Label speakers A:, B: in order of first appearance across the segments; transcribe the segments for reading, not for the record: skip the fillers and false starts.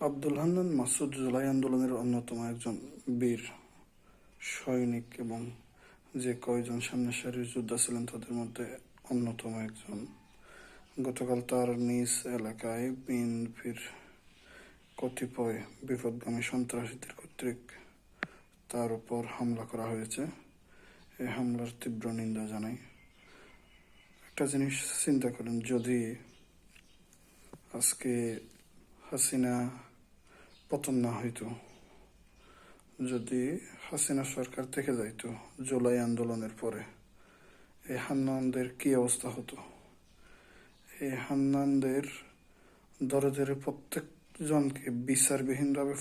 A: আব্দুল হান্নান মাসুদ জুলাই আন্দোলনের অন্যতম একজন বীর সৈনিক এবং যে কয়জন সামনে সারির যোদ্ধা ছিলেন তাদের মধ্যে অন্যতম একজন। গতকাল তার নিজ এলাকায় বিএনপির কতিপয় বিপথগামী সন্ত্রাসীদের কর্তৃক তার উপর হামলা করা হয়েছে। এই হামলার তীব্র নিন্দা জানাই। একটা জিনিস চিন্তা করেন, যদি আজকে হাসিনা পতন না হইতো, যদি হাসিনা সরকার থেকে যাইতো জুলাই আন্দোলনের পরে, এই হান্নানদের কি অবস্থা হতো? এই হান্নানদের ধরে ধরে প্রত্যেকজনকে বিচারবিহীনভাবে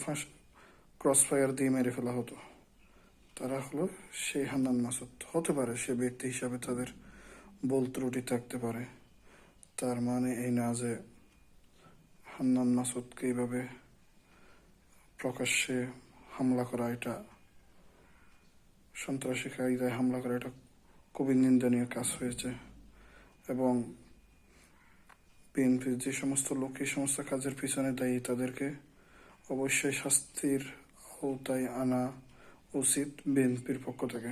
A: ক্রস ফায়ার দিয়ে মেরে ফেলা হতো। তারা হলো সেই হান্নান মাসুদ। হতে পারে সে ব্যক্তি হিসাবে তাদের ভুল ত্রুটি থাকতে পারে, তার মানে এই না যে হান্নান মাসুদকে এইভাবে প্রকাশ্যে হামলা করা, এটা সন্ত্রাসী কায়দায় হামলা করা, এটা খুবই নিন্দনীয় কাজ হয়েছে। এবং বিএনপির যে সমস্ত লোক এই সমস্ত কাজের পিছনে দায়ী, তাদেরকে অবশ্যই শাস্তির আওতায় আনা উচিত বিএনপির পক্ষ থেকে।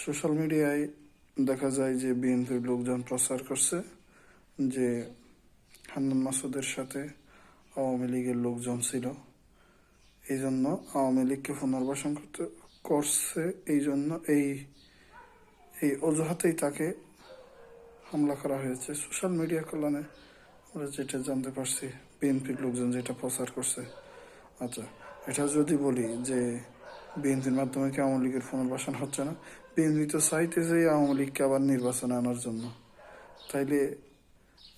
A: সোশ্যাল মিডিয়ায় দেখা যায় যে বিএনপির লোকজন প্রচার করছে যে হান্নান মাসুদের সাথে আওয়ামী লীগের লোকজন ছিল, এই জন্য আওয়ামী লীগকে পুনর্বাসন করছে, এই জন্য এই অজুহাতেই তাকে হামলা করা হয়েছে। সোশ্যাল মিডিয়া কল্যাণে আমরা যেটা জানতে পারছি, বিএনপির লোকজন যেটা প্রচার করছে। আচ্ছা, এটা যদি বলি যে বিএনপির মাধ্যমে কি আওয়ামী লীগের পুনর্বাসন হচ্ছে না? বিএনপি তো চাইতেছে আওয়ামী লীগকে আবার নির্বাচনে আনার জন্য। তাইলে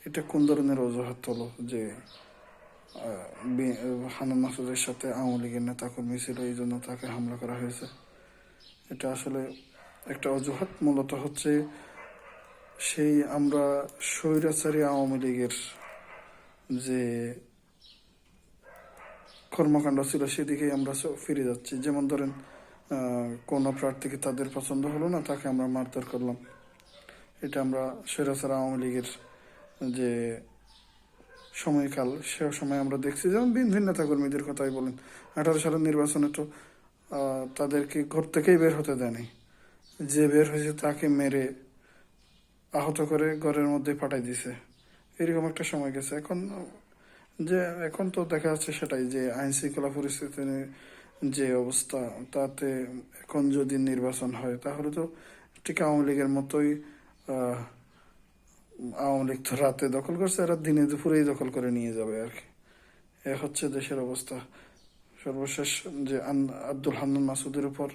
A: এটা কোন ধরনের অজুহাত হলো যে হান্নান মাসুদের সাথে আওয়ামী লীগের নেতাকর্মী ছিল, এই জন্য তাকে হামলা করা হয়েছে? এটা আসলে একটা অজুহাত। মূলত হচ্ছে সেই আমরা স্বৈরাচারী আওয়ামী লীগের যে কর্মকাণ্ড ছিল সেদিকেই আমরা ফিরে যাচ্ছি। যেমন ধরেন, কোনো প্রার্থীকে তাদের পছন্দ হলো না, তাকে আমরা মারধর করলাম। এটা আমরা স্বৈরাচার আওয়ামী লীগের যে সময়কাল, সে সময় আমরা দেখছি। যেমন ভিন্ন নেতাকর্মীদের কথাই বলেন, 18 সালের নির্বাচনে তো তাদেরকে ঘর থেকেই বের হতে দেয়নি, যে বের হয়েছে তাকে মেরে আহত করে ঘরের মধ্যে পাঠাই দিছে। এরকম একটা সময় গেছে। এখন তো দেখা যাচ্ছে সেটাই, যে আইন শৃঙ্খলা পরিস্থিতির যে অবস্থা, তাতে এখন যদি নির্বাচন হয় তাহলে তো ঠিক আওয়ামী লীগের মতোই। আওয়ামী লীগ তো রাতে দখল করছে, এরা দিনে দুপুরেই দখল করে নিয়ে যাবে আর কি। এ হচ্ছে দেশের অবস্থা। সর্বশেষ যে আব্দুল হান্নান মাসুদের উপর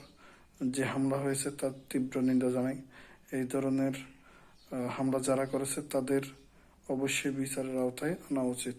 A: যে হামলা হয়েছে তার তীব্র নিন্দা জানাই। এই ধরনের হামলা যারা করেছে তাদের অবশ্যই বিচারের আওতায় আনা উচিত।